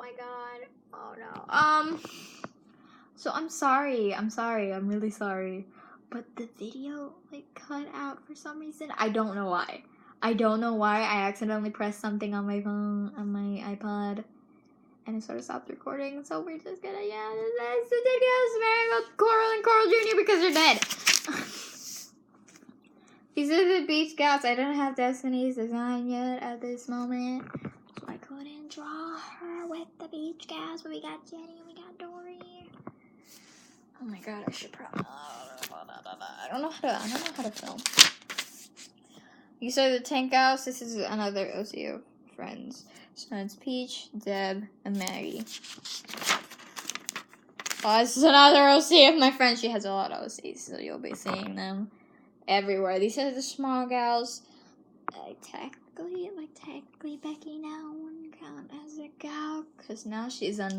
my god. Oh no. So I'm sorry. I'm really sorry. But the video like cut out for some reason. I don't know why. I accidentally pressed something on my phone, on my iPod, and it sort of stopped recording. So we're just gonna, this video is marrying Coral and Coral Jr. because they're dead. These are the Beach Gals. I don't have Destiny's design yet at this moment, so I couldn't draw her with the Beach Gals. But we got Jenny and we got Dory. Oh my god, I should probably. I don't know how to film. These are the Tank Gals. This is another OC of friends. So it's Peach, Deb, and Maggie. Oh, this is another OC of my friend. She has a lot of OCs, so you'll be seeing them everywhere. These are the small gals. Technically Becky now wouldn't count as a gal, because now she's a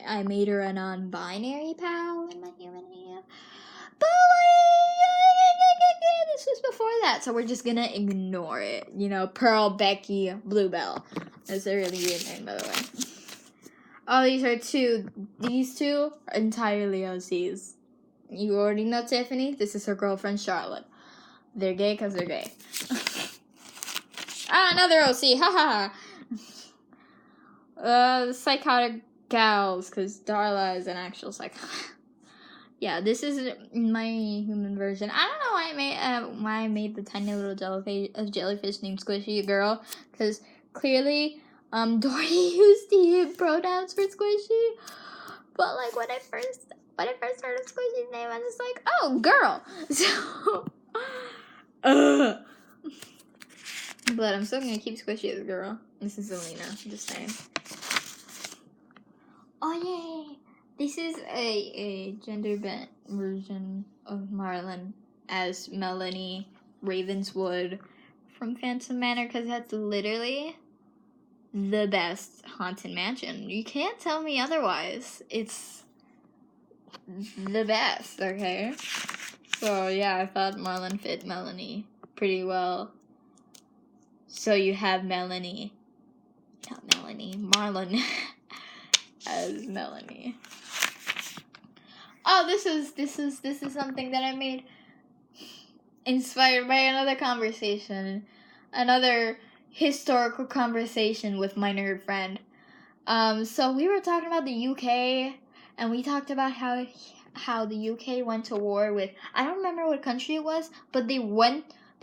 I made her a non-binary pal in my human name. But this was before that, so we're just gonna ignore it. You know, Pearl, Becky, Bluebell. That's a really weird name, by the way. Oh, these two are entirely OCs. You already know Tiffany. This is her girlfriend, Charlotte. They're gay because they're gay. Another OC. Haha. The psychotic gals, because Darla is an actual psychotic. Yeah, this is my human version. I don't know why I made the tiny little jellyfish named Squishy girl, because clearly, Dory used the pronouns for Squishy, but like when I first heard of Squishy's name, I was just like, oh, girl. So, but I'm still gonna keep Squishy as a girl. This is Selena, just saying. Oh yay! This is a gender bent version of Marlon as Melanie Ravenswood from Phantom Manor, because that's literally the best haunted mansion. You can't tell me otherwise. It's the best, okay? So yeah, I thought Marlon fit Melanie pretty well. So you have Marlon as Melanie. Oh, this is something that I made inspired by another historical conversation with my nerd friend. So we were talking about the UK, and we talked about how the UK went to war with, I don't remember what country it was, but they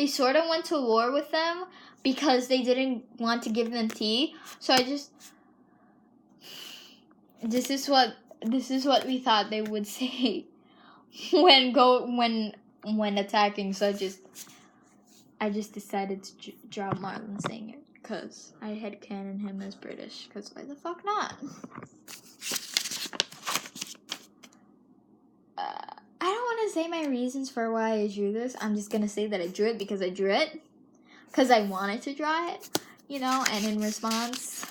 sort of went to war with them because they didn't want to give them tea. So this is what we thought they would say when attacking. So I just decided to draw Marlon saying it, because I headcanon him as British, because why the fuck not? I don't want to say my reasons for why I drew this. I'm just going to say that I drew it because I drew it. Because I wanted to draw it, you know, and in response,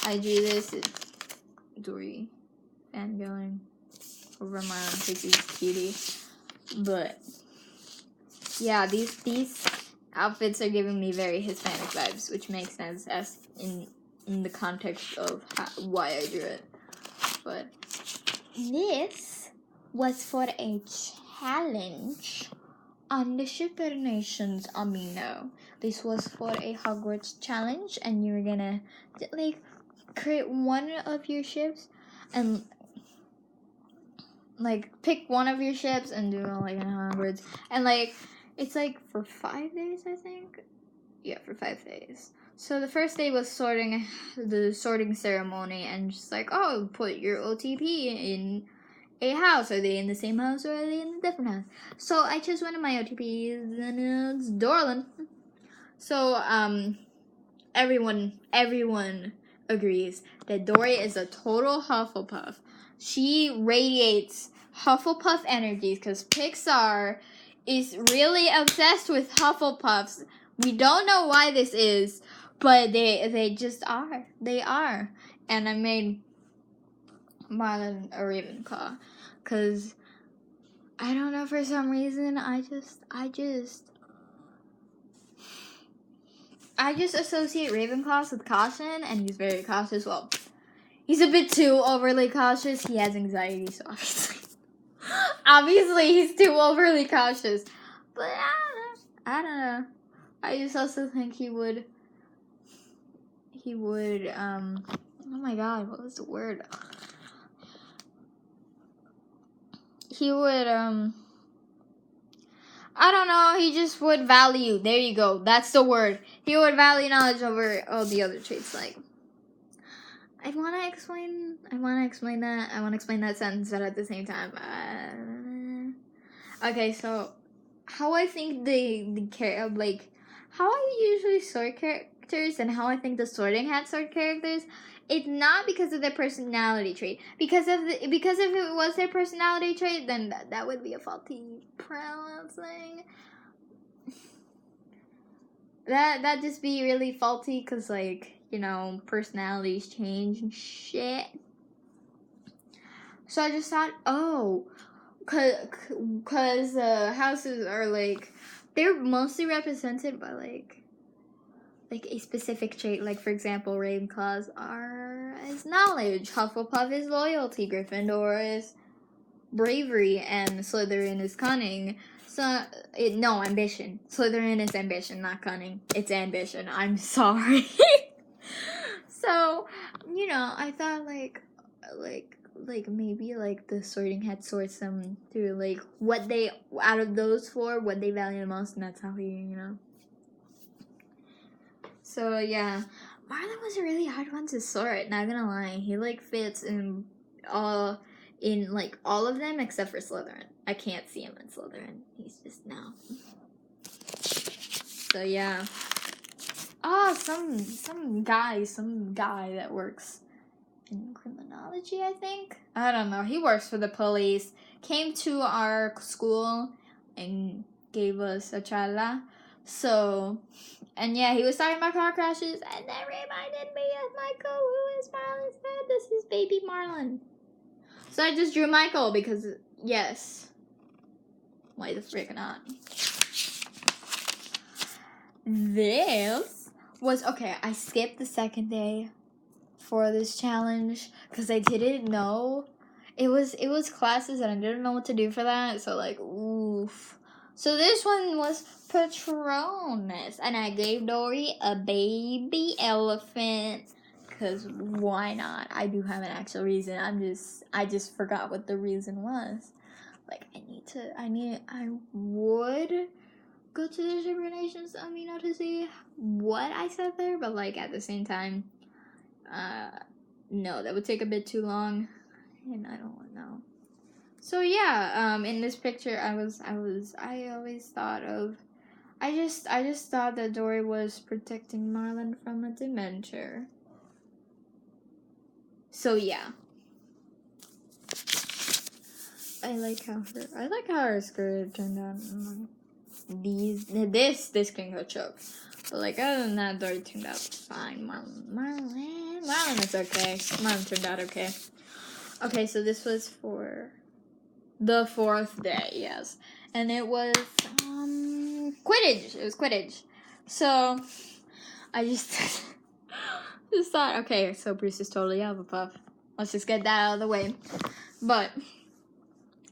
I drew this. It's Dory fangirling over Marlon because he's cutie. But, yeah, these outfits are giving me very Hispanic vibes, which makes sense as in the context of why I drew it. But this was for a challenge on the Super Nations Amino. This was for a Hogwarts challenge, and you were gonna like create one of your ships and like pick one of your ships and do it like in Hogwarts, and like it's like for 5 days, I think. Yeah, for 5 days. So the first day was the sorting ceremony, and just like, oh, put your OTP in a house. Are they in the same house or are they in a different house? So I chose one of my OTPs, and it's Dorland. So everyone agrees that Dory is a total Hufflepuff. She radiates Hufflepuff energies because Pixar is really obsessed with Hufflepuffs. We don't know why this is, but they just are. They are. And I made Marlon a Ravenclaw, because I don't know, for some reason I just associate Ravenclaws with caution, and he's very cautious. Well, He's a bit too overly cautious. He has anxiety, so obviously he's too overly cautious. But I don't know. I just also think he would, oh my god, what was the word? He would, I don't know, he just would value, there you go, that's the word. He would value knowledge over all the other traits. Like, I want to explain that sentence, but at the same time, okay, so, how I think how I usually sort characters and how I think the sorting hat sort characters, it's not because of their personality trait. Because if it was their personality trait, then that would be a faulty pronouncing. That'd just be really faulty, because, like, you know, personalities change and shit. So I just thought, cause houses are, like, they're mostly represented by, like a specific trait. Like, for example, Ravenclaws is knowledge, Hufflepuff is loyalty, Gryffindor is bravery, and Slytherin is cunning. So, ambition. Slytherin is ambition, not cunning. It's ambition. I'm sorry. So, you know, I thought, like maybe, like, the sorting hat sorts them through, like, what they, out of those four, what they value the most, and that's how he, you know. So, yeah. Marlin was a really hard one to sort, not gonna lie. He, like, fits in all of them except for Slytherin. I can't see him in Slytherin. He's just no. So, yeah. Some guy that works in criminology, I think. I don't know. He works for the police. Came to our school and gave us a charla. So, and yeah, he was talking about car crashes, and that reminded me of Michael, who is Marlin's dad. This is baby Marlin. So I just drew Michael because, yes. Why the frick not? This was, okay, I skipped the second day for this challenge because I didn't know. It was classes and I didn't know what to do for that. So, like, oof. So this one was Patronus, and I gave Dory a baby elephant, because why not? I do have an actual reason. I just forgot what the reason was. Like, I would go to the different nations, to see what I said there, but, like, at the same time, no, that would take a bit too long, and I don't want to know. So yeah, in this picture, I always thought of, I just thought that Dory was protecting Marlin from a dementor. So yeah, I like how her skirt turned out. This can go choke, but, like, other than that, Dory turned out fine. Marlin is okay. Marlin turned out okay. Okay, so this was for the fourth day, yes. And it was, Quidditch. It was Quidditch. So, I just thought, okay, so Bruce is totally Hufflepuff. Let's just get that out of the way. But,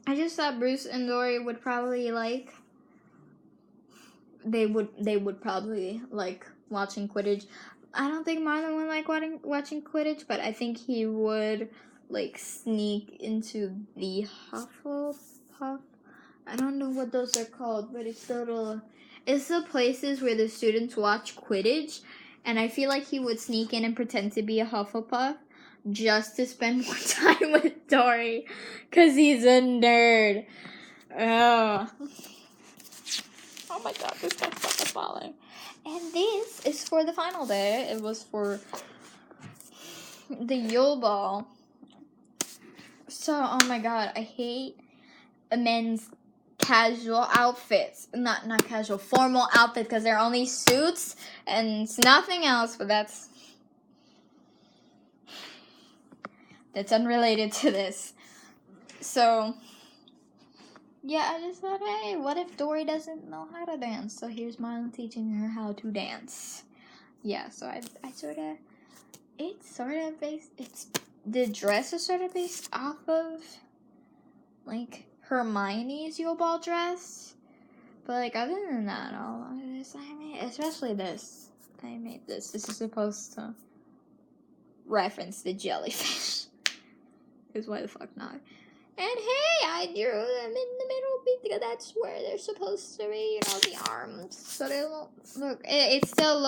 I just thought Bruce and Dory would probably, like, they would probably like watching Quidditch. I don't think Marlon would like watching Quidditch, but I think he would, like, sneak into the Hufflepuff. I don't know what those are called, but it's the places where the students watch Quidditch, and I feel like he would sneak in and pretend to be a Hufflepuff just to spend more time with Dory, because he's a nerd. Oh my god, this guy's fucking falling. And this is for the final day. It was for the Yule Ball. So, oh my god, I hate men's casual outfits. Not casual, formal outfits, because they're only suits and it's nothing else, but that's unrelated to this. So, yeah, I just thought, hey, what if Dory doesn't know how to dance? So here's Marlon teaching her how to dance. Yeah, so I sort of, it's the dress is sort of based off of, like, Hermione's Yule Ball dress. But, like, other than that, all of this, especially this. I made this. This is supposed to reference the jellyfish. Because why the fuck not? And hey, I drew them in the middle because that's where they're supposed to be, the arms. So they don't look. It still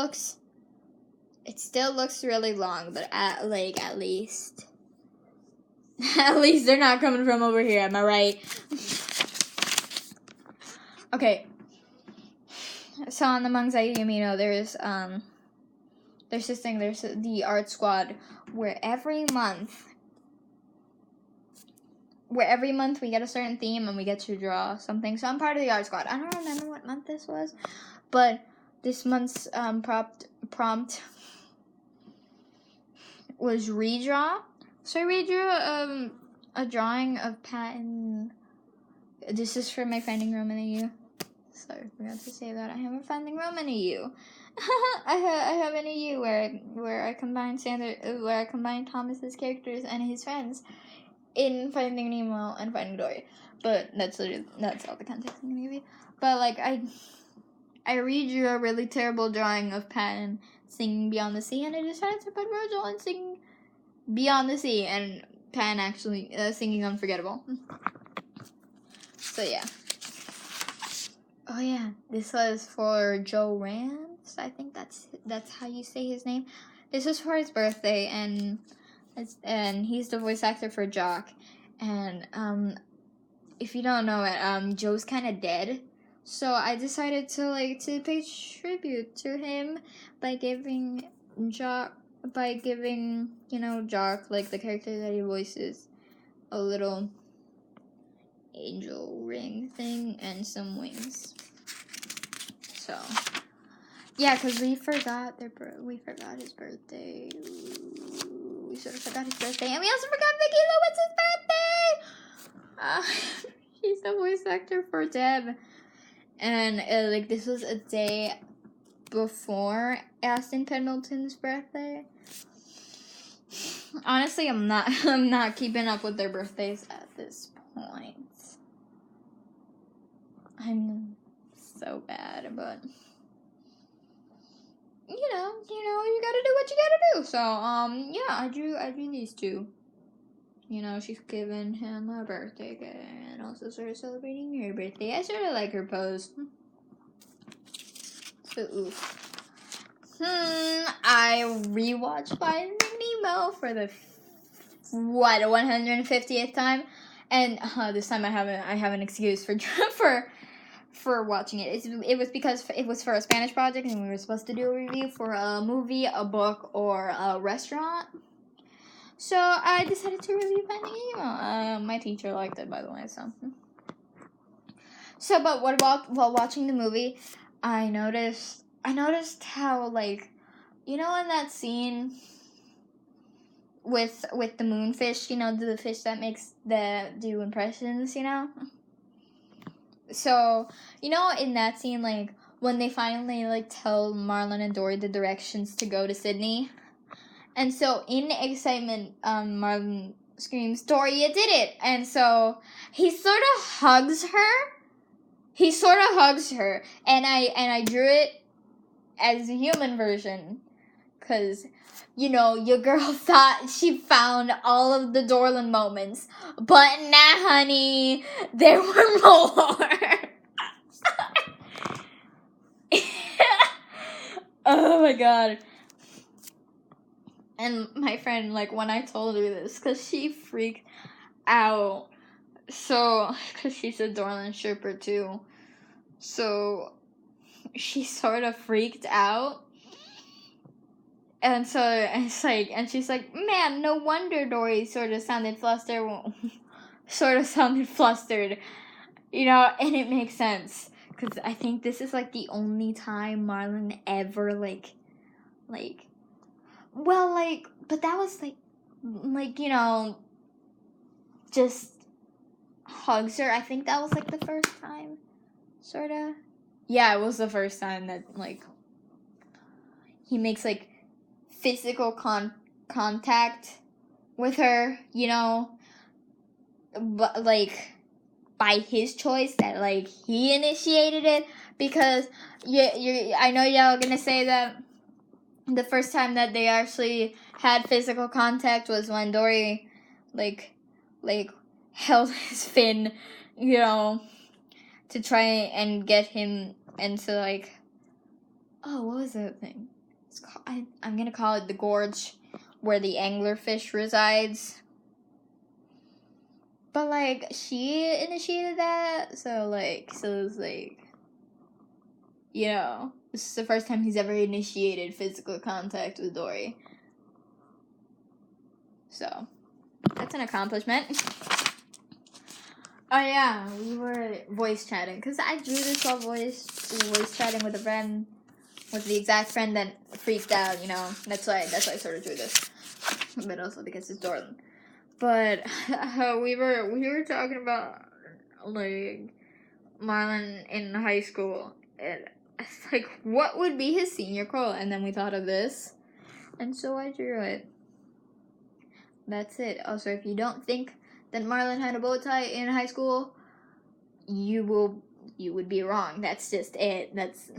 looks really long, but at least they're not coming from over here. Am I right? Okay. So on the Mangzai Yumino, there's this thing. There's the art squad where every month we get a certain theme and we get to draw something. So I'm part of the art squad. I don't remember what month this was, but this month's prompt was redraw. So I redrew a drawing of Patton. This is for my Finding Roman EU. Sorry, I forgot to say that. I have a Finding Roman EU. I have an EU where I combine Thomas's characters and his friends in Finding Nemo and Finding Dory. But that's all the context I'm gonna give you. But like I redrew a really terrible drawing of Patton singing Beyond the Sea, and I decided to put Virgil and sing Beyond the Sea, and Patton actually singing Unforgettable. So yeah. Oh yeah, this was for Joe Rance. I think that's how you say his name. This was for his birthday, and he's the voice actor for Jock. And if you don't know it, Joe's kind of dead. So I decided to pay tribute to him by giving Jock, Jock, like the character that he voices, a little angel ring thing and some wings. So yeah, because we forgot his birthday. We sort of forgot his birthday, and we also forgot Vicky Lewins's birthday. She's the voice actor for Deb, and this was a day before Aston Pendleton's birthday. Honestly, I'm not keeping up with their birthdays at this point. I'm so bad, but you gotta do what you gotta do. So yeah, I drew these two. She's giving him a birthday gift and also sort of celebrating her birthday. I sort of like her pose. So oof. I rewatched Finding Nemo for the 150th time, and this time I have an excuse for watching it. It was because it was for a Spanish project, and we were supposed to do a review for a movie, a book, or a restaurant. So I decided to review Finding Nemo. My teacher liked it, by the way. So, but what about while watching the movie? I noticed how in that scene with the moonfish, the fish that do impressions, So, in that scene, when they finally, tell Marlon and Dory the directions to go to Sydney. And so, in excitement, Marlon screams, "Dory, you did it!" And so, he sort of hugs her. And I drew it as a human version. Because, your girl thought she found all of the Dorland moments. But nah, honey, there were more. Oh my god. And my friend, when I told her this, because she freaked out. So, because she's a Dorland shipper too. So, she sort of freaked out. And so, and she's like, man, no wonder Dory sort of sounded flustered. And it makes sense. Because I think this is, the only time Marlon ever, but that was, just hugs her. I think that was, the first time, sort of. Yeah, it was the first time that, he makes, physical contact with her, you know, but like by his choice that like he initiated it, because I know y'all are gonna say that the first time that they actually had physical contact was when Dory like held his fin, you know, to try and get him into like, oh, what was that thing? It's called, I'm gonna call it the gorge, where the anglerfish resides. But like she initiated that, so it's like, you know, this is the first time he's ever initiated physical contact with Dory. So that's an accomplishment. Oh yeah, we were voice chatting because I drew this while voice chatting with a friend, with the exact friend that freaked out. You know, that's why I sort of drew this, but also because it's Jordan. But we were talking about like Marlon in high school, and it's like, what would be his senior quote? And then we thought of this, and so I drew it. That's it. Also, if you don't think that Marlon had a bow tie in high school, you would be wrong. That's just it. That's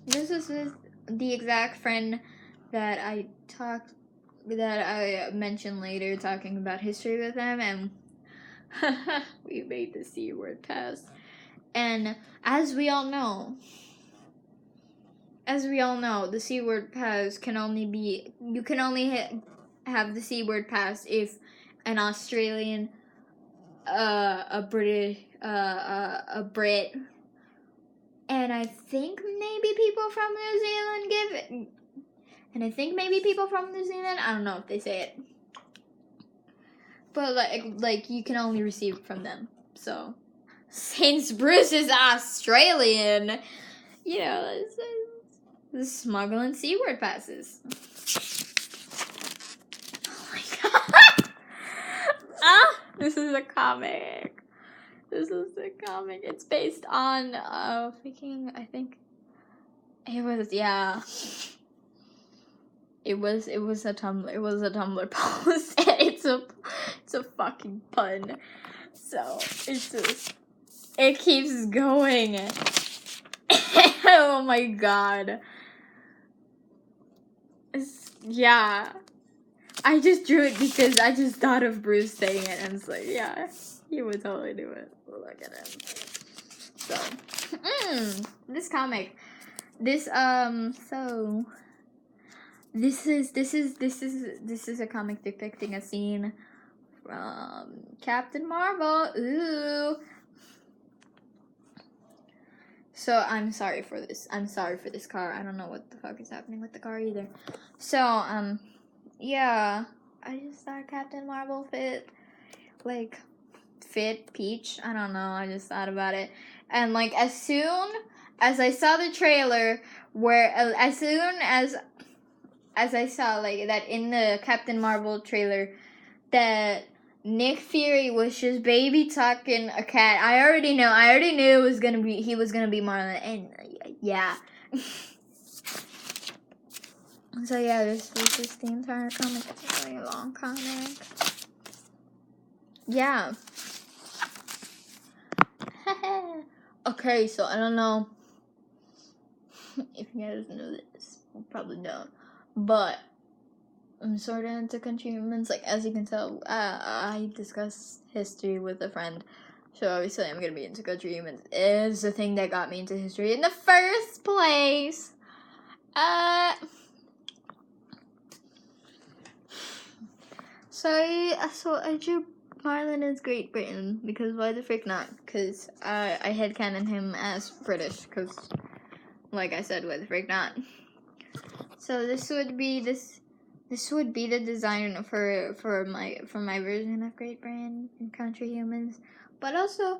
this is the exact friend that I mentioned later, talking about history with him, and we made the C word pass. And as we all know, the C word pass can only have the C word pass if an Australian, a British, a Brit, and I think maybe people from New Zealand give it. And I think maybe people from New Zealand, I don't know if they say it, but like you can only receive it from them. So since Bruce is Australian, you know, this smuggling C word passes. Oh my god! This is a comic. It's based on I think it was, yeah. It was a Tumblr post, and it's a fucking pun. So it keeps going. Oh my god. Yeah. I just drew it because I just thought of Bruce saying it, and it's like, yeah, he would totally do it. Look at him. So, this comic, this is a comic depicting a scene from Captain Marvel. Ooh. So I'm sorry for this. Car. I don't know what the fuck is happening with the car either. So yeah, I just thought Captain Marvel fit Peach. I don't know. I just thought about it, and like as soon as I saw the trailer, as soon as I saw like that in the Captain Marvel trailer that Nick Fury was just baby talking a cat, I already knew he was gonna be Marlon, and yeah. So yeah, this is the entire comic. It's a really long comic. Yeah. Okay, so I don't know if you guys know this. You probably don't. But I'm sort of into country humans. Like, as you can tell, I discuss history with a friend. So obviously I'm going to be into country humans. It's the thing that got me into history in the first place. So I drew Marlon as Great Britain, because why the frick not? Because I headcanon him as British, because, like I said, why the frick not? So this would be the design for my version of Great Britain and Country Humans, but also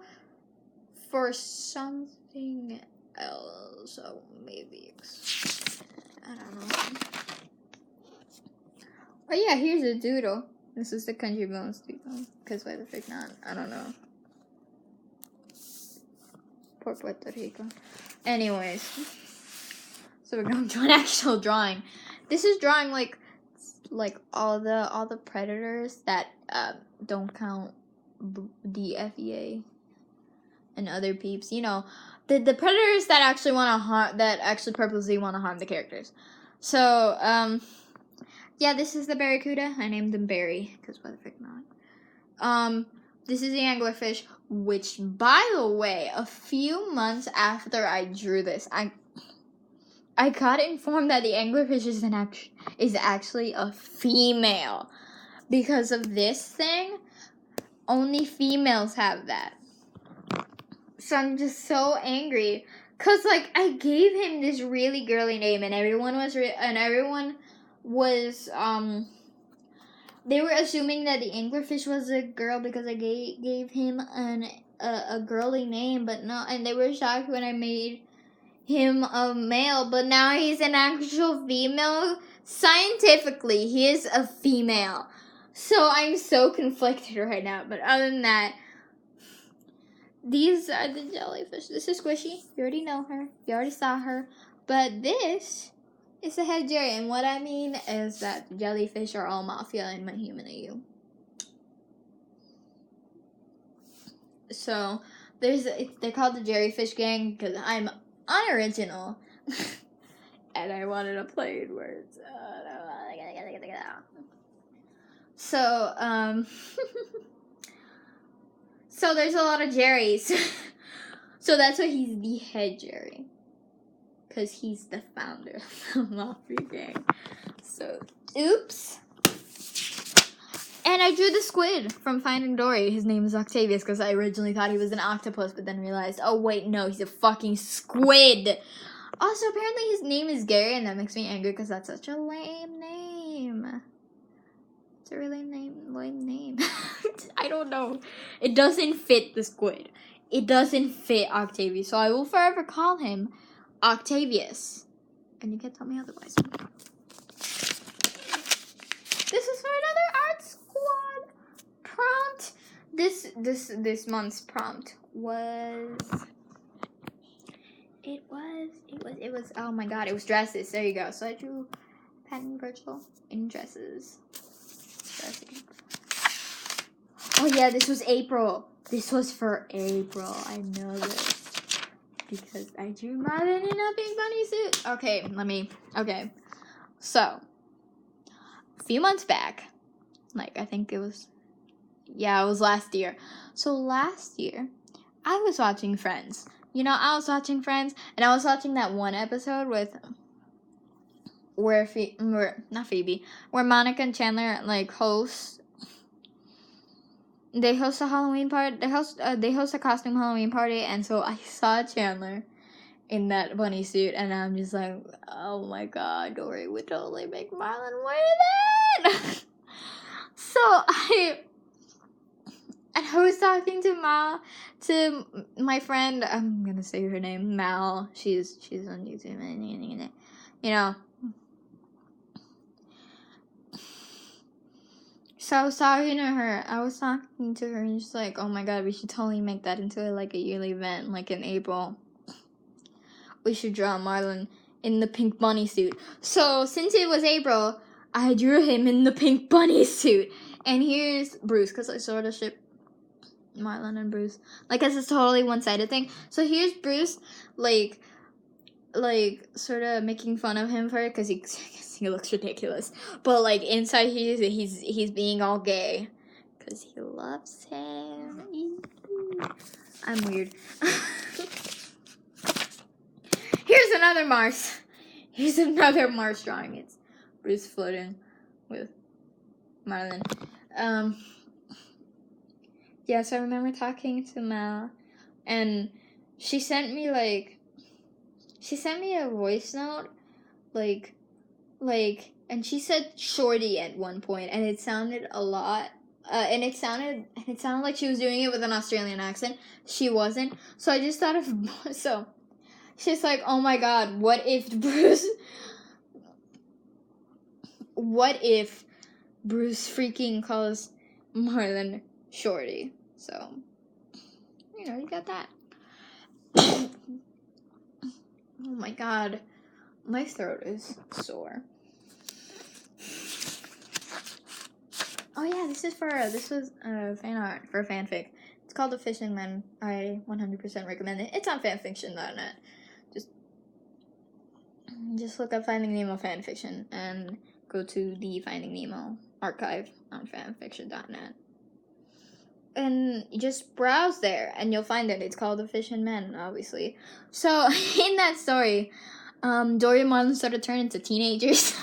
for something else. So maybe I don't know. Oh yeah, here's a doodle. This is the Country Bones doodle, because why the frick not? I don't know. Poor Puerto Rico. Anyways, so we're going to an actual drawing. This is drawing like all the predators that don't count the FEA and other peeps. You know, the predators that actually want to harm, that actually purposely want to harm the characters. So yeah, this is the barracuda. I named them Barry because why the frick not? This is the anglerfish, which, by the way, a few months after I drew this, I got informed that the anglerfish is actually a female. Because of this thing, only females have that. So I'm just so angry. Cause like I gave him this really girly name, and everyone was they were assuming that the anglerfish was a girl because I gave him a girly name, but no, and they were shocked when I made him a male, but now he's an actual female. Scientifically, he is a female. So I'm so conflicted right now, but other than that, these are the jellyfish. This is Squishy. You already know her. You already saw her. But this is the head Jerry, and what I mean is that the jellyfish are all mafia and my human AU. So they're called the Jellyfish Gang because I'm unoriginal, and I wanted to play in words. So so there's a lot of Jerrys. So that's why he's the head Jerry, because he's the founder of the Mafia Gang. So, oops. And I drew the squid from Finding Dory. His name is Octavius because I originally thought he was an octopus, but then realized, oh wait, no, he's a fucking squid. Also, apparently his name is Gary, and that makes me angry because that's such a lame name. It's a really lame name. I don't know. It doesn't fit the squid. It doesn't fit Octavius, so I will forever call him Octavius. And you can't tell me otherwise. This is for another Art Squad prompt. This month's prompt was it was oh my god, it was dresses. There you go. So I drew Penn Virgil in dresses. Oh yeah, this was April. This was for April. I know this because I drew Marvin in a pink bunny suit. Okay. So, a few months back, like I think it was last year. So last year, I was watching Friends. You know, I was watching Friends, and I was watching that one episode where Monica and Chandler like host. They host a Halloween party. They host a costume Halloween party, and so I saw Chandler in that bunny suit, and I'm just like, oh my god, Dory would totally make Marlon wear that. So I was talking to my friend. I'm gonna say her name, Mal. She's on YouTube, you know. So I was talking to her, and she's like, oh my god, we should totally make that into like a yearly event, like in April. We should draw Marlon in the pink bunny suit. So since it was April, I drew him in the pink bunny suit. And here's Bruce, because I sort of ship Marlon and Bruce. Like, it's a totally one-sided thing. So here's Bruce, like sort of making fun of him for it because he looks ridiculous, but like inside he's being all gay because he loves him. I'm weird. Here's another Mars drawing. It's Bruce floating with Marlon. Yeah, so I remember talking to Mal, and she sent me a voice note, and she said shorty at one point, and it sounded a lot, and it sounded like she was doing it with an Australian accent. She wasn't, so I just thought of, so, she's like, oh my god, what if Bruce freaking calls Marlon shorty, so, you know, you got that. Oh my god, my throat is sore. Oh yeah, this was fan art for fanfic. It's called The Fishing Men. I 100% recommend it. It's on fanfiction.net. Just look up Finding Nemo fanfiction and go to the Finding Nemo archive on fanfiction.net. And just browse there and you'll find it. It's called The Fishing Men, obviously. So in that story, Dory and Marlin sort of turn into teenagers.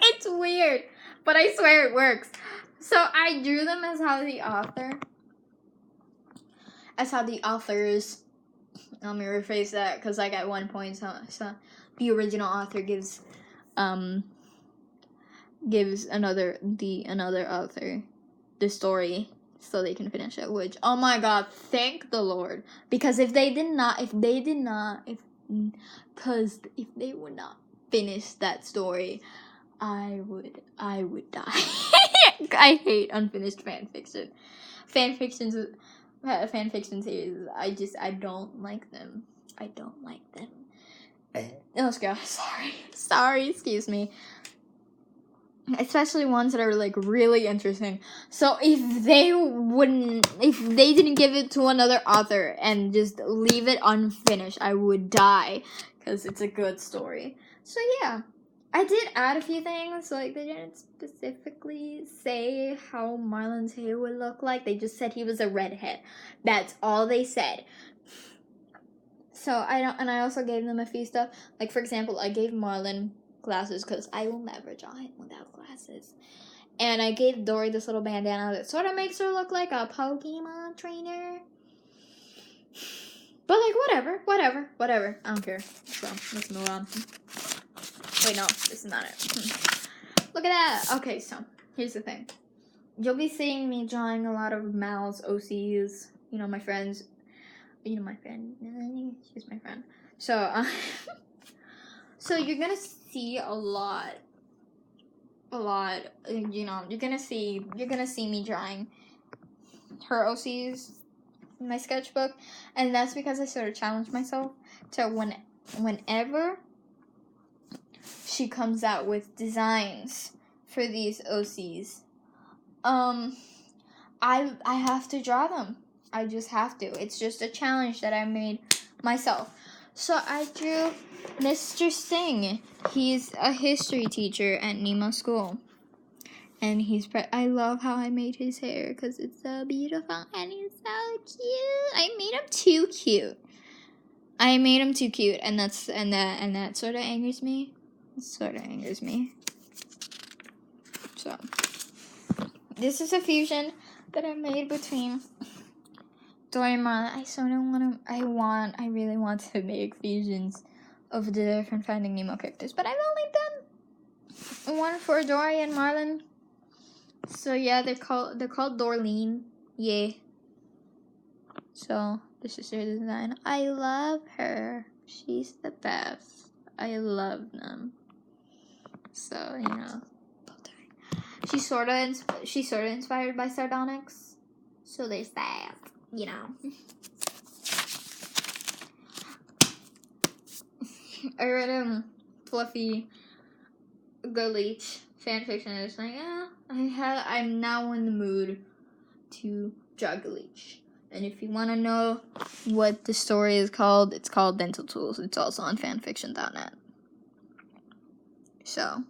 It's weird, but I swear it works. So I drew them as how the authors, let me rephrase that, because like at one point, so the original author gives another author the story so they can finish it, which, oh my god, thank the Lord, because if they would not finish that story, I would die. I hate unfinished fanfiction. Fanfiction series, I don't like them. Oh god, sorry, excuse me. Especially ones that are like really interesting. So if they didn't give it to another author and just leave it unfinished, I would die, because it's a good story. So yeah, I did add a few things. Like, they didn't specifically say how Marlin's hair would look like. They just said he was a redhead. That's all they said. So I also gave them a few stuff. Like, for example, I gave Marlin glasses because I will never draw him without glasses. And I gave Dory this little bandana that sort of makes her look like a Pokemon trainer. But like, whatever. I don't care. So let's move on. Wait, no, this is not it. Look at that. Okay, so here's the thing. You'll be seeing me drawing a lot of Mal's OCs. My friends. My friend. She's my friend. So, so you're gonna see a lot. You're gonna see me drawing her OCs in my sketchbook, and that's because I sort of challenged myself to whenever she comes out with designs for these OCs, I have to draw them. I just have to. It's just a challenge that I made myself. So I drew Mr. Singh. He's a history teacher at Nemo School. And I love how I made his hair because it's so beautiful and he's so cute. I made him too cute. And that sort of angers me. So this is a fusion that I made between Dory and Marlin. I really want to make fusions of the different Finding Nemo characters, but I've only done one for Dory and Marlin. So yeah, they're called Dorleen. Yeah. So this is her design. I love her. She's the best. I love them. So she's sort of inspired by Sardonyx. So there's that. I read Fluffy Gulleach fanfiction and it's like, I'm now in the mood to draw Gulleach. And if you want to know what the story is called, it's called Dental Tools. It's also on fanfiction.net. So,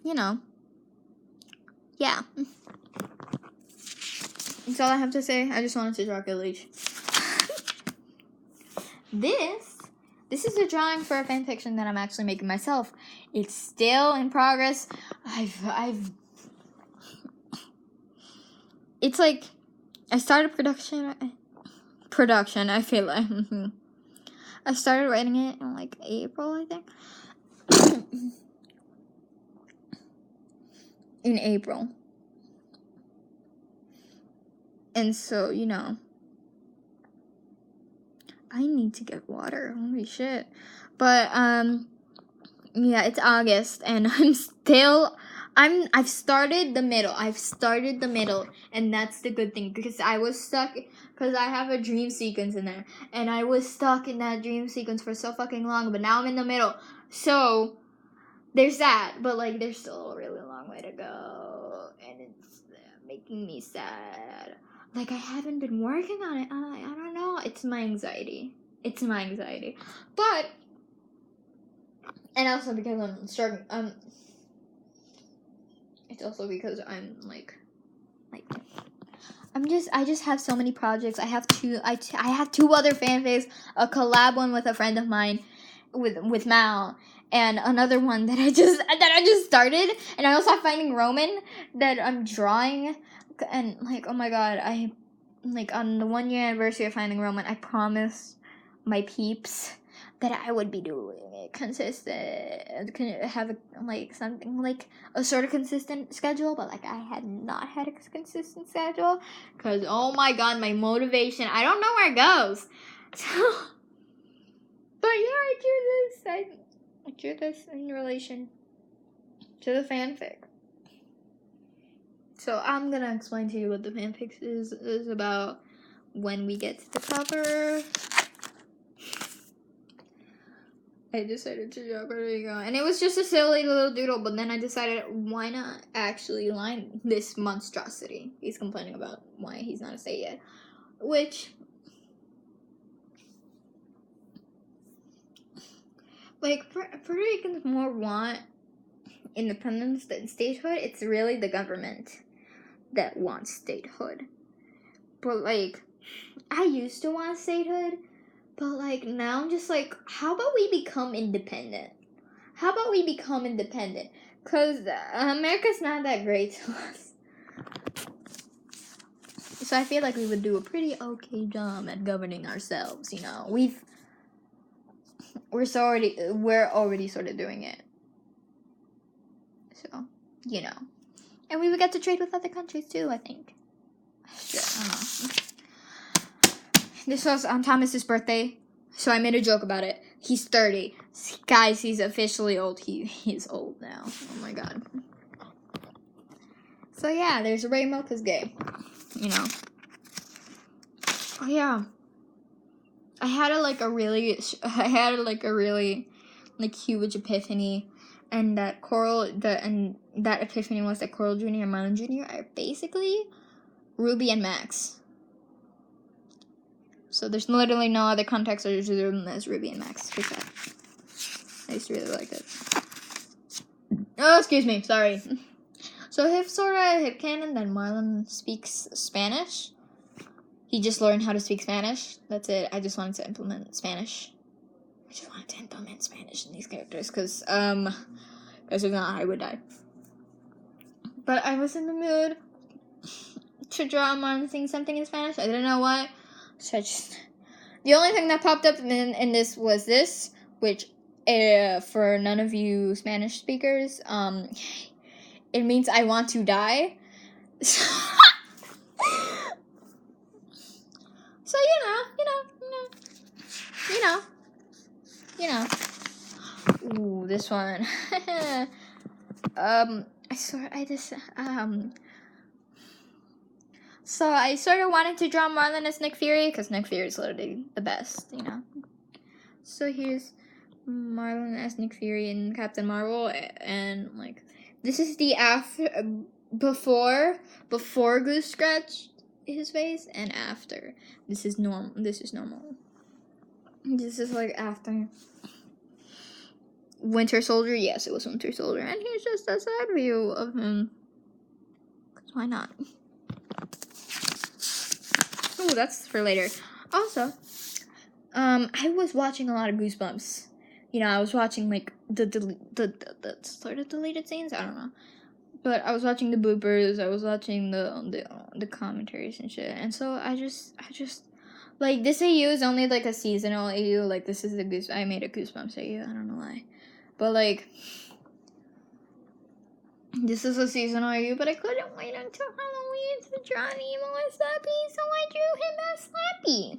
yeah. That's all I have to say. I just wanted to draw Gulleach. This is a drawing for a fanfiction that I'm actually making myself. It's still in progress. It's like, I started production, I feel like. I started writing it in like April, I think. In April. And so, I need to get water. Holy shit. But, yeah, it's August, and I've started the middle, and that's the good thing, because I was stuck, because I have a dream sequence in there, and I was stuck in that dream sequence for so fucking long, but now I'm in the middle, so, there's that, but, like, there's still a really long long way to go, and it's making me sad. Like, I haven't been working on it. I don't know. It's my anxiety. But, and also because I'm struggling. It's also because I'm like. I just have so many projects. I have two other fanfics, a collab one with a friend of mine, with Mal, and another one that I just started, and I also have Finding Roman that I'm drawing, and like, oh my god, I like on the 1 year anniversary of Finding Roman, I promised my peeps that I would be doing it consistent, have like something like a sort of consistent schedule, but like I had not had a consistent schedule because oh my god, my motivation, I don't know where it goes. So, but yeah, I drew this in relation to the fanfic. So I'm gonna explain to you what the fanfic is about when we get to the cover. I decided to draw, there you go. And it was just a silly little doodle, but then I decided, why not actually line this monstrosity? He's complaining about why he's not a state yet. Which, like, Puerto Ricans more want independence than statehood. It's really the government that wants statehood. But, like, I used to want statehood. But, like, now I'm just like, how about we become independent? Because America's not that great to us. So I feel like we would do a pretty okay job at governing ourselves, you know. We're already sort of doing it. So, you know. And we would get to trade with other countries, too, I think. Shit, I don't know. This was on Thomas's birthday, so I made a joke about it. He's 30. Guys, he's officially old. He's old now. Oh my god. So yeah, there's a rainbow because gay. You know. Oh yeah. I had a really huge epiphany, and that epiphany was that Coral Jr. and Marlon Jr. are basically Ruby and Max. So there's literally no other context other than as Ruby and Max. I used to really like it. Oh, excuse me, sorry. So if sort of hit canon, then Marlon speaks Spanish. He just learned how to speak Spanish. That's it. I just wanted to implement Spanish. In these characters, because if not, I would die. But I was in the mood to draw Marlon saying something in Spanish. I didn't know what. So the only thing that popped up in this was this, which for none of you Spanish speakers, it means I want to die. So you know. Ooh, this one. So I sort of wanted to draw Marlon as Nick Fury, because Nick Fury is literally the best, you know. So here's Marlon as Nick Fury in Captain Marvel, and like, this is the before Goose scratched his face, and after. This is normal. This is like after Winter Soldier. Yes, it was Winter Soldier, and here's just a side view of him. Cause why not? Oh, that's for later. Also, I was watching a lot of Goosebumps. You know, I was watching like the sort of deleted scenes. I don't know, but I was watching the bloopers. I was watching the commentaries and shit. And so I just like, this AU is only like a seasonal AU. Like, this is I made a Goosebumps AU. I don't know why, but like, this is a seasonal AU. But I couldn't wait until Halloween to draw Nemo as Slappy, so I drew him as Slappy.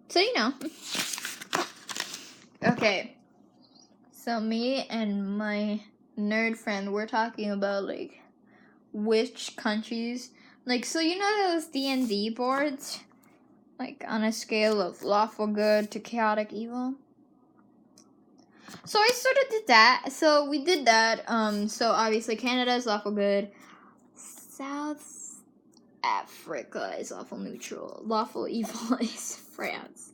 So, you know. Okay. So, me and my nerd friend, we're talking about, like, which countries. Like, so you know those D&D boards? Like, on a scale of lawful good to chaotic evil? So I sort of did that. So we did that. So obviously Canada is lawful good. South Africa is lawful neutral. Lawful evil is France.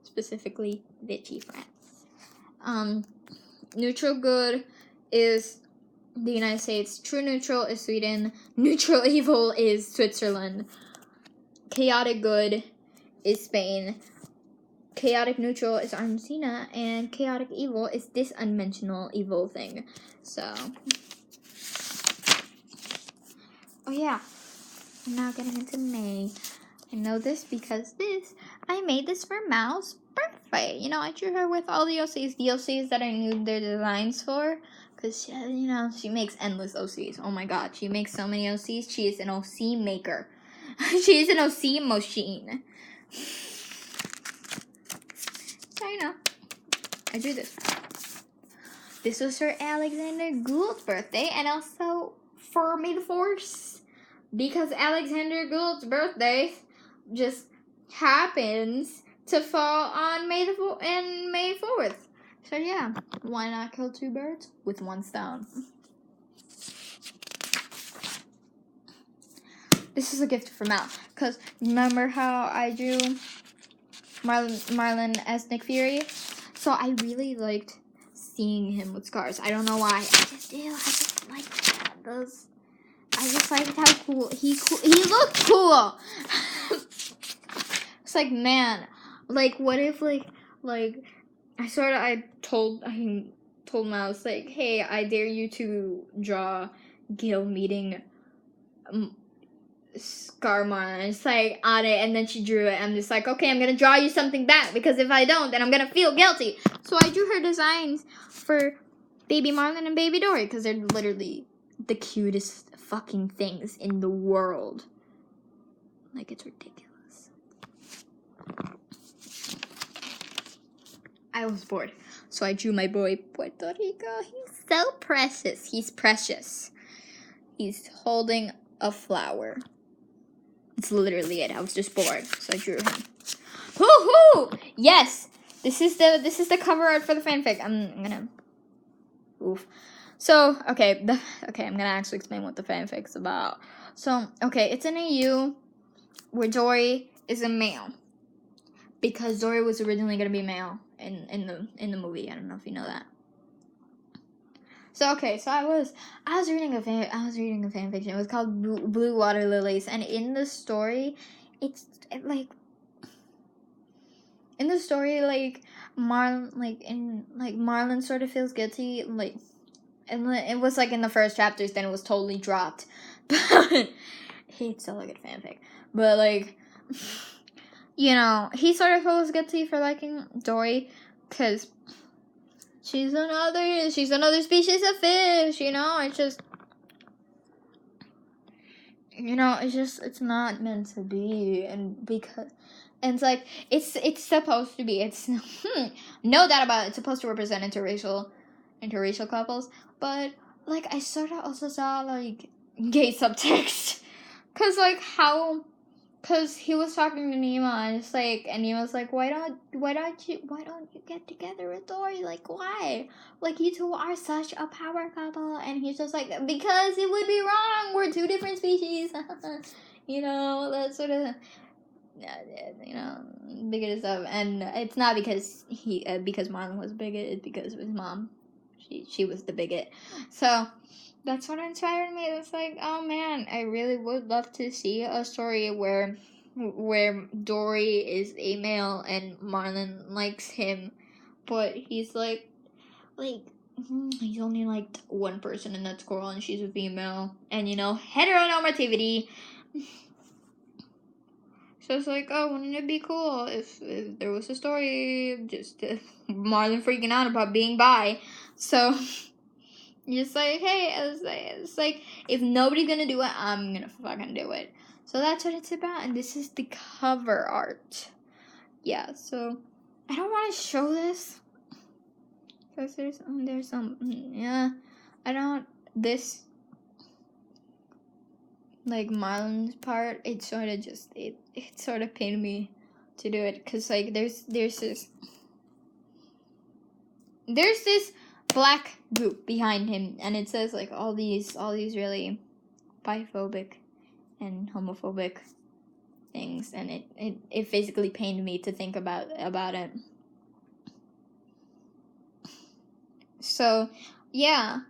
Specifically Vichy France. Neutral good is the United States. True neutral is Sweden. Neutral evil is Switzerland. Chaotic good is Spain. Chaotic neutral is Argentina, and chaotic evil is this unmentional evil thing. So, oh yeah, I'm now getting into May. I know this because I made this for Mal's birthday. You know, I drew her with all the OCs that I knew their designs for. Because, you know, she makes endless OCs. Oh my god, she makes so many OCs. She is an OC maker. She is an OC machine. So, you know, I drew this. This was for Alexander Gould's birthday, and also for May the 4th. Because Alexander Gould's birthday just happens to fall on May 4th. So yeah, why not kill two birds with one stone? This is a gift from Mal, because remember how I drew Marlon as Nick Fury? So I really liked seeing him with scars. I don't know why. I just do. I just like that. I just liked how cool he looked cool. It's like, man, like what if like I told Miles, like, hey, I dare you to draw Gil meeting Scarmar, and it's like on it, and then she drew it. I'm just like, okay, I'm gonna draw you something back, because if I don't, then I'm gonna feel guilty. So I drew her designs for Baby Marlon and Baby Dory, because they're literally the cutest fucking things in the world. Like, it's ridiculous. I was bored, so I drew my boy Puerto Rico. He's so precious. He's precious. He's holding a flower. It's literally it. I was just bored, so I drew him. Hoo-hoo! Yes! This is the cover art for the fanfic. I'm gonna... Oof. So, okay, I'm gonna actually explain what the fanfic's about. So, okay, it's an AU where Dory is a male. Because Dory was originally gonna be male in the movie. I don't know if you know that. So okay, so I was reading a fanfiction. It was called Blue Water Lilies, and in the story, Marlon sort of feels guilty, and it was like in the first chapters. Then it was totally dropped. But it's still a good fanfic. But like, you know, he sort of feels guilty for liking Dory, because she's another species of fish, you know? It's not meant to be, and it's like, it's supposed to be, it's, no doubt about it, it's supposed to represent interracial couples, but, like, I sort of also saw, like, gay subtext, because he was talking to Nima, and it's like, and Nima's like, why don't you get together with Dory? Like, why? Like, you two are such a power couple. And he's just like, because it would be wrong. We're two different species. You know, that sort of, you know, bigoted stuff. And it's not because because Marlon was bigoted, it's because of his mom. She was the bigot. So that's what inspired me. It's like, oh man, I really would love to see a story where Dory is a male and Marlon likes him, but he's like he's only liked one person, and that's Coral, and she's a female, and you know, heteronormativity. So it's like, oh, wouldn't it be cool if there was a story just Marlon freaking out about being bi? So just like, hey, it's like, if nobody's gonna do it, I'm gonna fucking do it. So that's what it's about, and this is the cover art. Yeah, so I don't want to show this because there's some, yeah, this, like, Marlon's part, it sort of pained me to do it, because, like, there's this, there's this black group behind him, and it says like all these really biphobic and homophobic things, and it physically pained me to think about it. So yeah,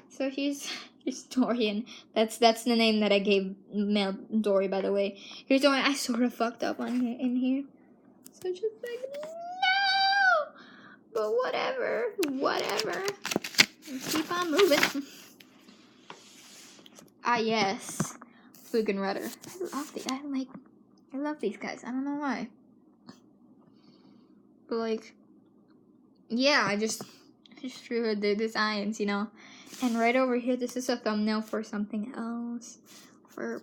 so he's Dorian. That's the name that I gave male Dory, by the way. Here's Dorian. I sort of fucked up on here in here, so just like no, but whatever. Let's keep on moving. Ah yes, Flug and Rudder. I love these guys. I don't know why, but like, yeah, I just drew the designs, you know. And right over here, this is a thumbnail for something else. For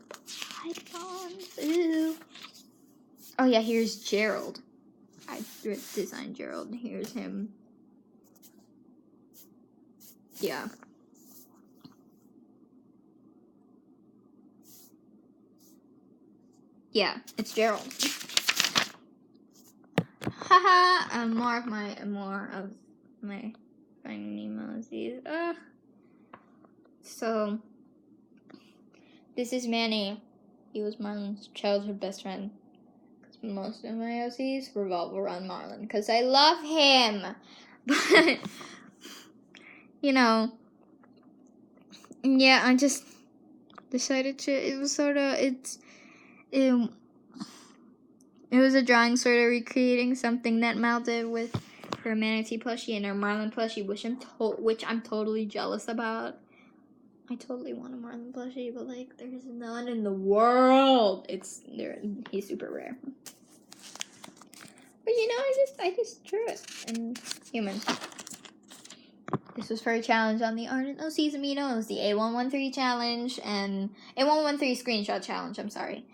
Pythons. Ew. Oh yeah, here's Gerald. I designed Gerald. Here's him. Yeah. Yeah, it's Gerald. Haha, more of my Finding Nemos. So this is Manny. He was Marlon's childhood best friend. Because most of my OCs revolve around Marlon. Because I love him. But, you know, yeah, I just decided to, it was a drawing sort of recreating something that Mal did with her manatee plushie and her Marlon plushie, which I'm totally jealous about. I totally want a Marlon plushie, but like, there's none in the world. He's super rare. But you know, I just drew it in human. This was for a challenge on the Ardent OCs Aminos, the A113 challenge and A113 screenshot challenge. I'm sorry.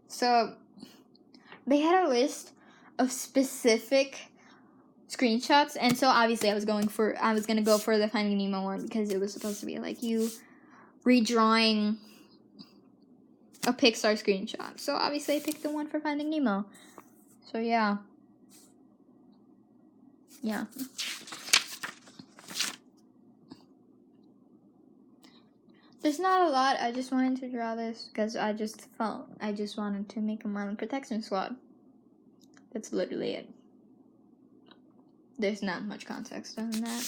So they had a list of specific screenshots, and so obviously I was gonna go for the Finding Nemo one because it was supposed to be like you redrawing a Pixar screenshot. So obviously I picked the one for Finding Nemo. So yeah. There's not a lot. I just wanted to draw this because I just wanted to make a Marlin protection squad. That's literally it. There's not much context on that.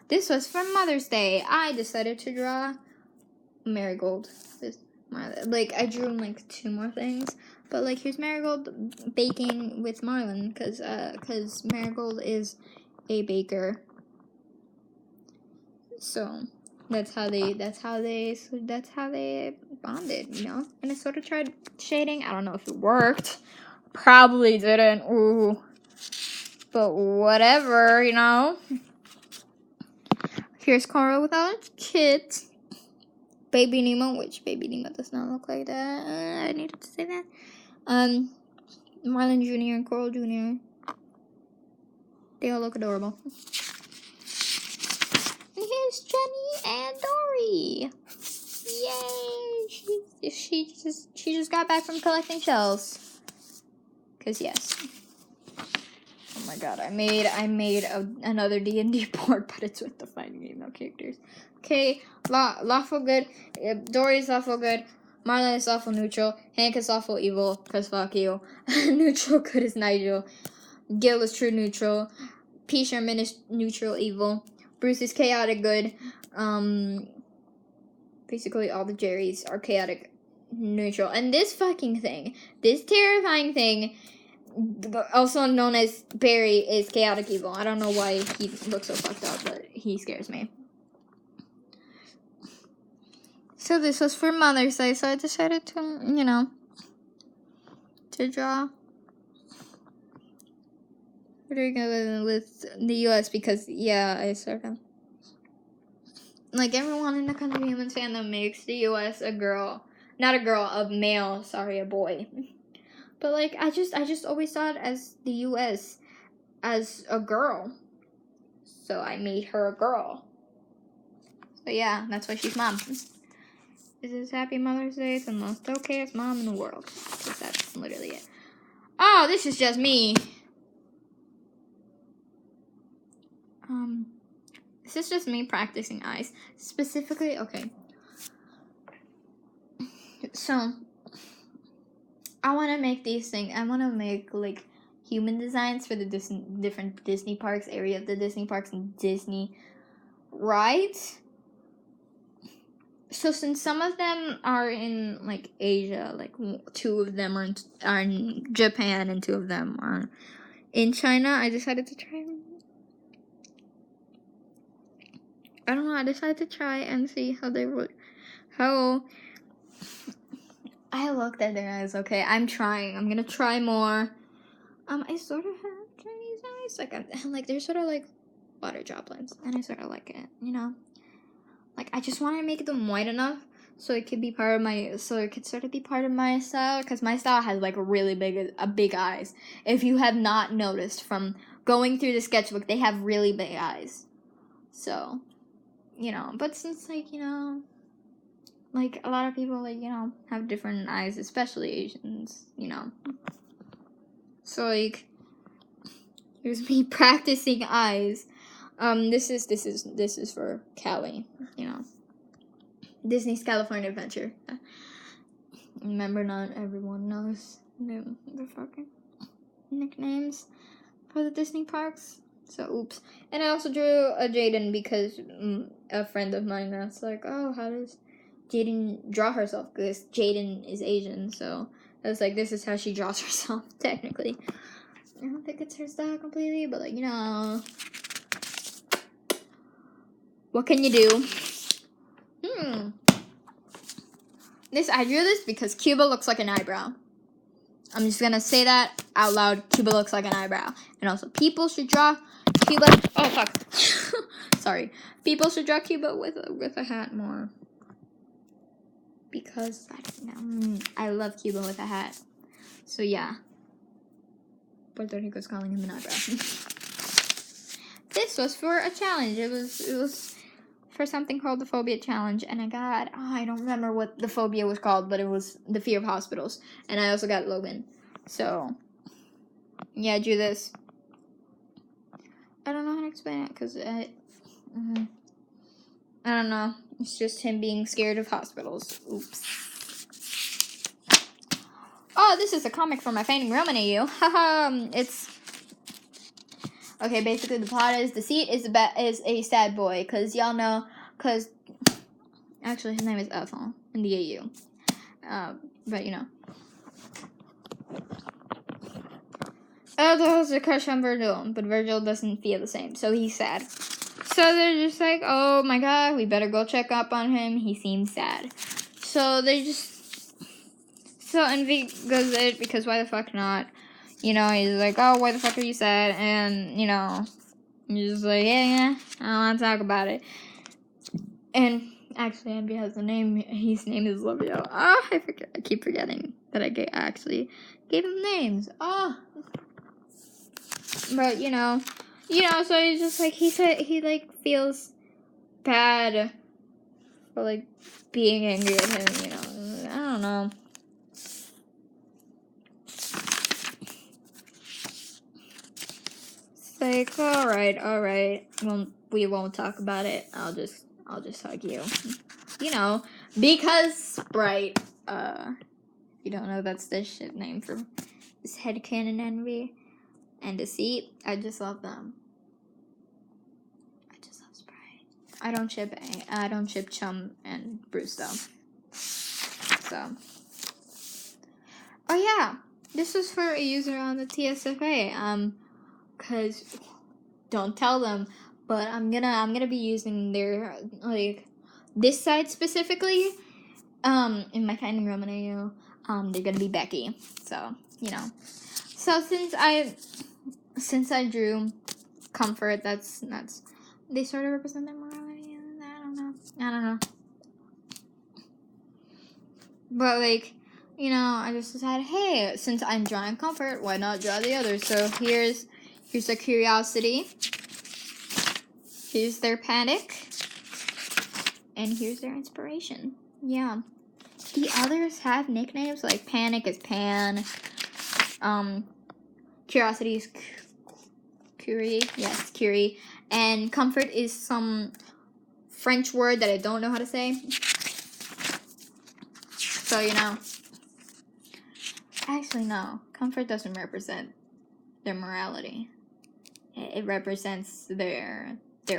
This was for Mother's Day. I decided to draw Marigold. I drew like 2 more things, but like here's Marigold baking with Marlon because Marigold is a baker. So that's how they bonded, you know. And I sort of tried shading. I don't know if it worked. Probably didn't. Ooh. But whatever, you know. Here's Coral without its kids. Baby Nemo, which Baby Nemo does not look like that. I needed to say that. Marlon Jr. and Coral Jr. They all look adorable. And here's Jenny and Dory. Yay! She just got back from collecting shells. 'Cause yes. Oh my god, I made another D&D board, but it's with the Finding Nemo characters. Okay, lawful good. Dory's lawful good. Marlon is lawful neutral. Hank is lawful evil, cause fuck you. Neutral good is Nigel. Gil is true neutral. P. Sherman is neutral evil. Bruce is chaotic good. Basically all the Jerrys are chaotic neutral. And this fucking thing, this terrifying thing, also known as Barry, is chaotic evil. I don't know why he looks so fucked up, but he scares me. So this was for Mother's Day, so I decided to, you know, to draw. We're gonna with the U.S. because, yeah, I sort of, like, everyone in the Country Humans fandom makes the U.S. a girl. Not a girl, a male, sorry, a boy. But, like, I just always thought as the U.S. as a girl. So I made her a girl. So, yeah, that's why she's mom. This is Happy Mother's Day. It's the most okayest mom in the world. Because that's literally it. Oh, this is just me. This is just me practicing eyes. Specifically, okay. So, I want to make these things. I want to make, like, human designs for the different Disney parks, area of the Disney parks, and Disney rides. So, since some of them are in, like, Asia, like, 2 of them are in Japan, and 2 of them are in China, I decided to try them. I don't know, I decided to try and see how they would, how, I looked at their eyes, okay, I'm gonna try more. I sort of have Chinese eyes, like, they're sort of like water droplets, and I sort of like it, you know? Like, I just want to make them white enough so it could be part of my, so it could sort of be part of my style, because my style has, like, really big eyes. If you have not noticed from going through the sketchbook, they have really big eyes. So, you know, but since, like, you know, like, a lot of people, like, you know, have different eyes, especially Asians, you know. So, like, here's me practicing eyes. This is for Cali, you know. Disney's California Adventure. Remember, not everyone knows the fucking nicknames for the Disney parks. So, oops. And I also drew a Jaden because a friend of mine asked, like, oh, how does Jaden draw herself? Because Jaden is Asian, so I was like, this is how she draws herself, technically. I don't think it's her style completely, but, like, you know, what can you do? I drew this because Cuba looks like an eyebrow. I'm just gonna say that out loud. Cuba looks like an eyebrow. And also, people should draw Cuba. Oh, fuck. Sorry. People should draw Cuba with a hat more. Because, I don't know. I love Cuba with a hat. So, yeah. Puerto Rico's calling him an eyebrow. This was for a challenge. It was for something called the phobia challenge, and I got, I don't remember what the phobia was called, but it was the fear of hospitals, and I also got Logan. So, yeah, I drew this. I don't know how to explain it, because I don't know. It's just him being scared of hospitals. Oops. Oh, this is a comic from my Finding Roman AU. Haha, it's... Okay, basically the plot is Deceit is a sad boy, because y'all know, because actually his name is Ethel in the AU. But you know. Ethel has a crush on Virgil, but Virgil doesn't feel the same, so he's sad. So they're just like, oh my god, we better go check up on him, he seems sad. So they just, so Envy goes it, because why the fuck not? You know, he's like, oh, why the fuck are you sad? And, you know, he's just like, yeah, I don't want to talk about it. And actually, Envy has a name. His name is Livio. Oh, I keep forgetting that I actually gave him names. Oh. But, you know, so he's just like, he said he, like, feels bad for, like, being angry at him, you know. I don't know. Like, all right. Well, we won't talk about it. I'll just hug you. You know, because Sprite. You don't know, that's the shit name for this headcanon Envy and Deceit. I just love them. I just love Sprite. I don't ship Chum and Bruce though. So. Oh yeah, this was for a user on the TSFA. Cause don't tell them, but I'm gonna be using their, like, this side specifically, in my Finding Roman AU. They're gonna be Becky, so, you know. So since I drew Comfort, that's they sort of represent their morality, and I don't know. But, like, you know, I just decided, hey, since I'm drawing Comfort, why not draw the others? So here's their Curiosity, here's their Panic, and here's their Inspiration. Yeah. The others have nicknames, like Panic is Pan, Curiosity is Curie. Yes, Curie. And comfort is some French word that I don't know how to say. So, you know. Actually, no. Comfort doesn't represent their morality. It represents their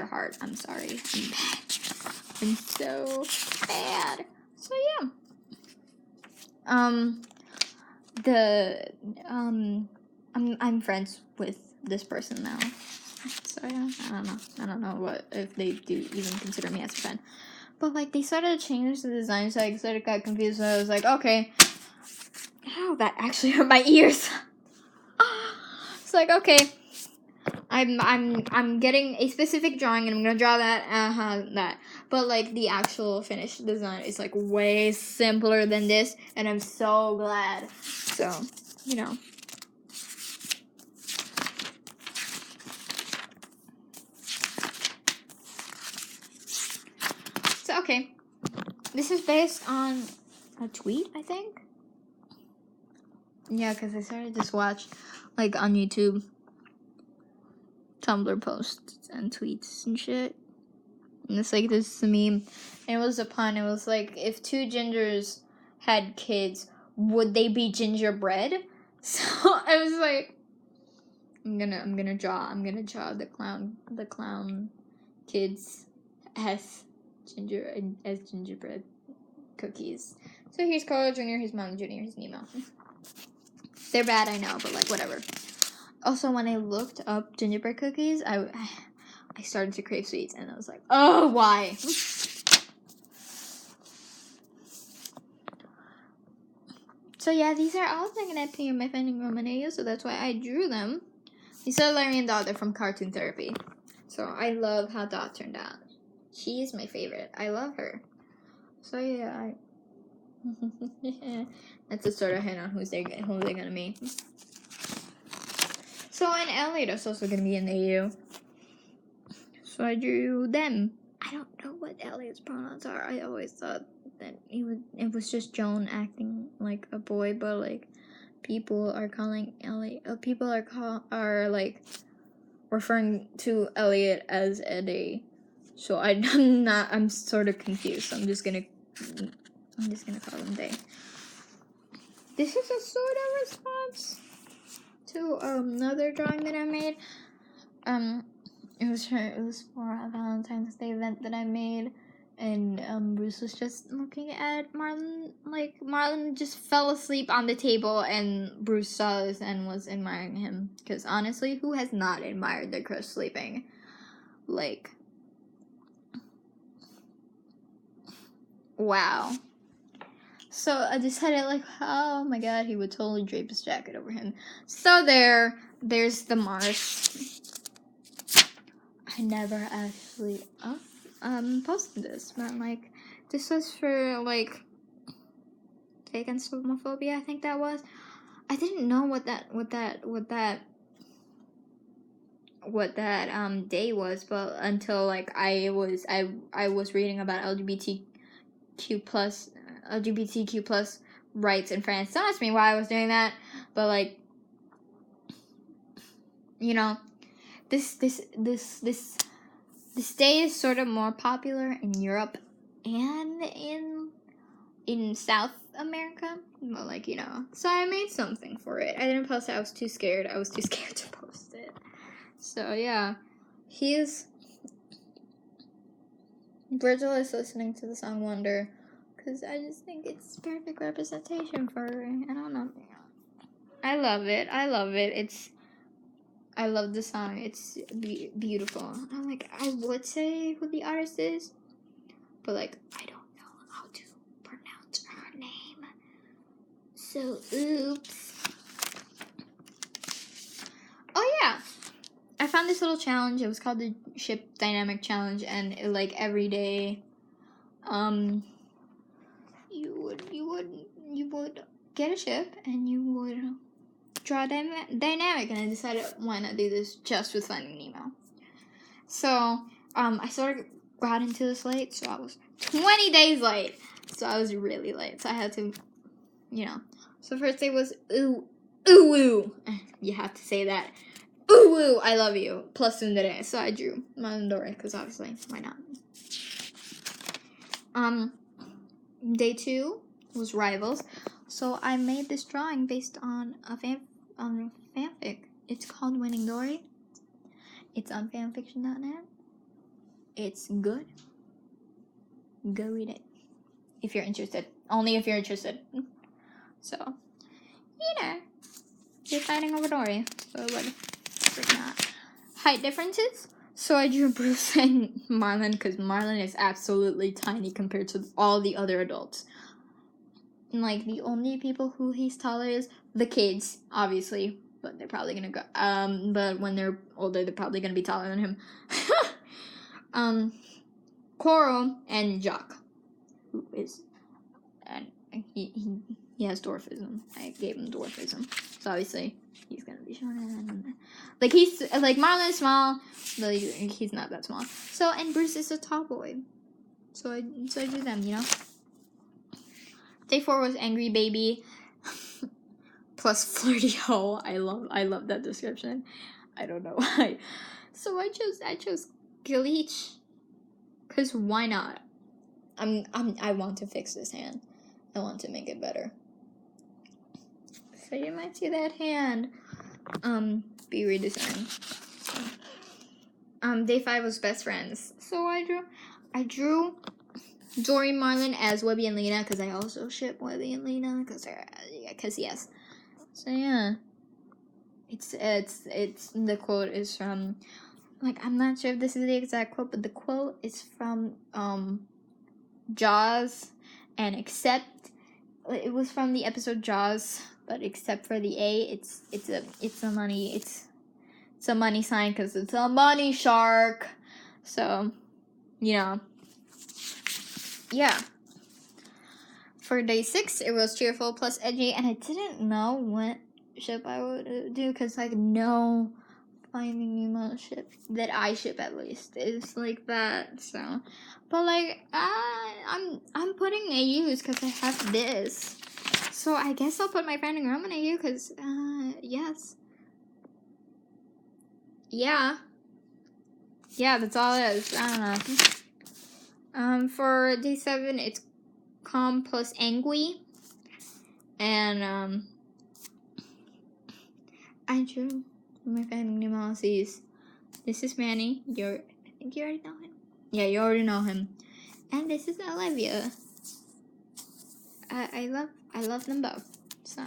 heart. I'm sorry. I'm bad. I'm so bad. So, yeah. I'm friends with this person now. So yeah, I don't know what if they do even consider me as a friend. But like they started to change the design, so I sort of got confused. So I was like, okay, ow, that actually hurt my ears. It's like, okay, I'm getting a specific drawing and I'm gonna draw that. But like the actual finished design is like way simpler than this, and I'm so glad. So, you know. So, okay. This is based on a tweet, I think. Yeah, because I started this watch, like, on YouTube. Tumblr posts and tweets and shit. And it's like this meme. And it was a pun. It was like, if two gingers had kids, would they be gingerbread? So, I was like, I'm gonna draw the clown kids as gingerbread cookies. So here's Carl Jr., here's Mom Jr., here's Nemo. They're bad, I know, but like whatever. Also, when I looked up gingerbread cookies, I started to crave sweets, and I was like, oh, why? So yeah, these are all Neganetti and my finding Romaneo, so that's why I drew them. These are Larry and Dot, they're from Cartoon Therapy. So I love how Dot turned out. She is my favorite. I love her. So yeah, that's a sort of hint on who they're gonna be. So in Elliot is also gonna be in the EU. So I drew them. I don't know what Elliot's pronouns are. I always thought that it was just Joan acting like a boy, but like people are calling Elliot. People are like referring to Elliot as Eddie. So I'm sort of confused. So I'm just gonna call him they. This is a sort of response to another drawing that I made. It was for a Valentine's Day event that I made, and Bruce was just looking at Marlon. Like Marlon just fell asleep on the table, and Bruce saw this and was admiring him. Because honestly, who has not admired their crush sleeping? Like, wow. So I decided, like, oh my god, he would totally drape his jacket over him. So there's the Mars. I never actually posted this, but like this was for like Day Against Homophobia, I think that was. I didn't know what that day was, but until like I was reading about LGBTQ plus rights in France. Don't ask me why I was doing that, but like, you know, this day is sort of more popular in Europe and in South America, but like, you know, so I made something for it. I didn't post it. I was too scared to post it. So yeah, Virgil is listening to the song Wonder, because I just think it's perfect representation for, I don't know. I love it. I love the song. It's beautiful. I'm like, I would say who the artist is, but like, I don't know how to pronounce her name. So, oops. Oh yeah, I found this little challenge. It was called the Ship Dynamic Challenge, and it, like every day, you would get a ship and you would draw dynamic, and I decided why not do this just with Finding Nemo. So I sort of got into this late, so I was 20 days late, so I was really late, so I had to, you know. So first day was ooh, you have to say that Ooh, woo, I love you. Plus tsundere. So I drew Mandore, because obviously, why not? Day 2 was rivals. So I made this drawing based on a fanfic. It's called Winning Dory. It's on fanfiction.net. It's good. Go read it. If you're interested. Only if you're interested. So, you know. You're fighting over Dory. So what? Freak not. Height differences. So I drew Bruce and Marlon because Marlon is absolutely tiny compared to all the other adults. And like the only people who he's taller is the kids, obviously. But they're probably gonna go. But when they're older, they're probably gonna be taller than him. Coral and Jacques, who is, and he has dwarfism. I gave him dwarfism, so obviously he's gonna be short. Like he's like Marlon is small, but he's not that small. So and Bruce is a tall boy, so I do them, you know. Day 4 was angry baby, plus flirty hoe. I love that description. I don't know why. So I chose Glitch. Cause why not? I want to fix this hand. I want to make it better. So you might see that hand be redesigned. So, day 5 was best friends. So I drew Dory and Marlon as Webby and Lena because I also ship Webby and Lena because yes. So yeah. It's the quote is from, like, I'm not sure if this is the exact quote, but the quote is from Jaws, and it was from the episode Jaws, but except for the A, it's a money sign because it's a money shark. So, you know, yeah. For day 6, it was cheerful plus edgy, and I didn't know what ship I would do because like no Finding Nemo ship that I ship at least is like that. So, but like I'm putting AUs because I have this. So I guess I'll put my Finding Nemo in AU because yes, yeah, that's all it is. I don't know. For day 7, it's calm plus angry, and I drew my Finding Nemo sees. This is Manny. I think you already know him. Yeah, you already know him. And this is Olivia. I love them both. So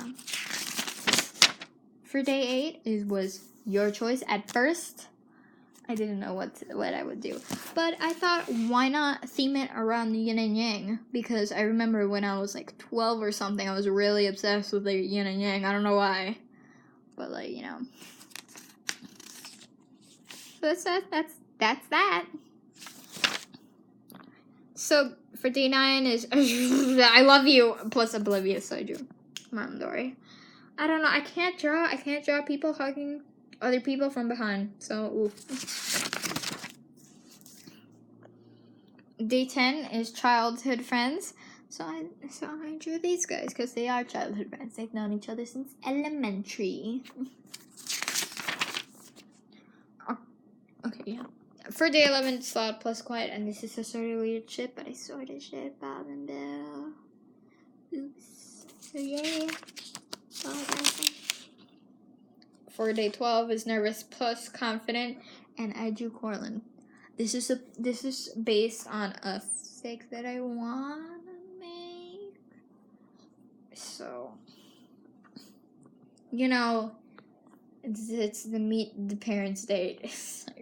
for day 8 was your choice. At first, I didn't know what I would do, but I thought, why not theme it around the yin and yang? Because I remember when I was like 12 or something, I was really obsessed with the yin and yang. I don't know why, but like, you know. So that's that. So for day 9 is I love you plus oblivious. So I drew Mom Dory. I don't know. I can't draw people hugging other people from behind. So oof. Day 10 is childhood friends. So I drew these guys because they are childhood friends. They've known each other since elementary. Okay, yeah. For day 11, Slot plus Quiet, and this is a sort of weird ship, but I sort of ship Bob and Bill. Oops. So yay. All I gotta say. For day 12 is Nervous plus Confident, and I drew Corlin. This is based on a fic that I wanna make. So, you know, it's the meet the parents date. It's like,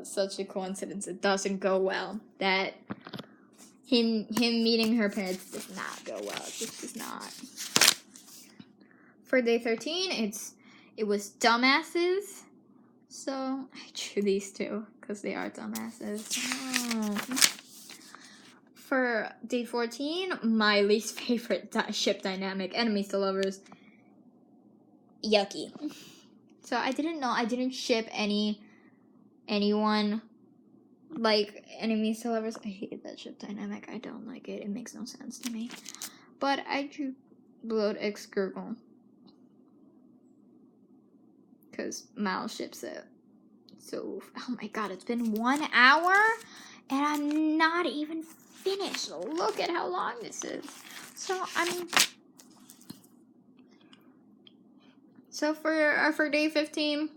such a coincidence. It doesn't go well. That him meeting her parents does not go well. It just does not. For day 13, it was dumbasses. So I drew these two because they are dumbasses. Oh. For day 14, my least favorite ship dynamic, enemies to lovers. Yucky. So I didn't ship anyone like enemies to lovers. I hate that ship dynamic. I don't like it. It makes no sense to me. But I drew Blood X Gurgle. because Mal ships it. So, oh my god, it's been 1 hour and I'm not even finished. Look at how long this is. So, so for day 15,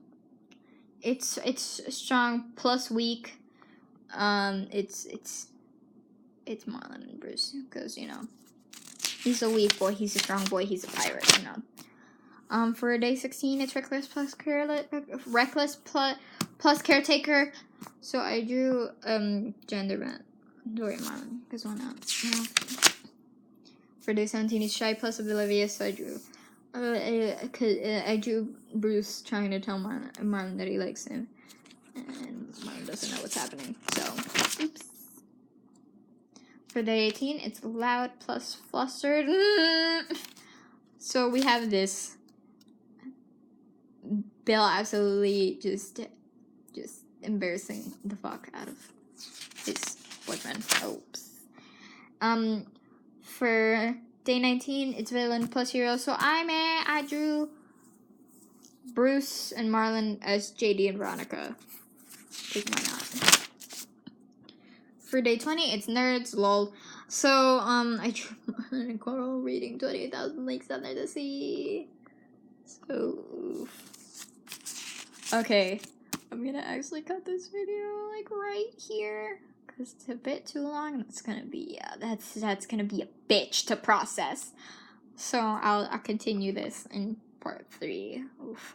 it's strong plus weak. It's Marlon and Bruce, because, you know, he's a weak boy, he's a strong boy, he's a pirate, you know. For day 16, it's reckless plus caretaker. So I drew gender bent Dory Marlon, because why not? You know? For day 17, it's shy plus oblivious. So I drew I drew Bruce trying to tell Marlon that he likes him, and Marlon doesn't know what's happening. So oops. For day 18, it's loud plus flustered. So we have this. Bill absolutely just embarrassing the fuck out of his boyfriend. Oops. For day 19, it's villain plus hero. So I drew Bruce and Marlon as JD and Veronica. Because why not? For day 20, it's nerds, lol. So, I drew Marlon and Coral reading 28,000 Links Under the Sea. So, okay, I'm gonna actually cut this video, like, right here, because it's a bit too long. That's gonna be, that's gonna be a bitch to process. So, I'll continue this in part 3. Oof.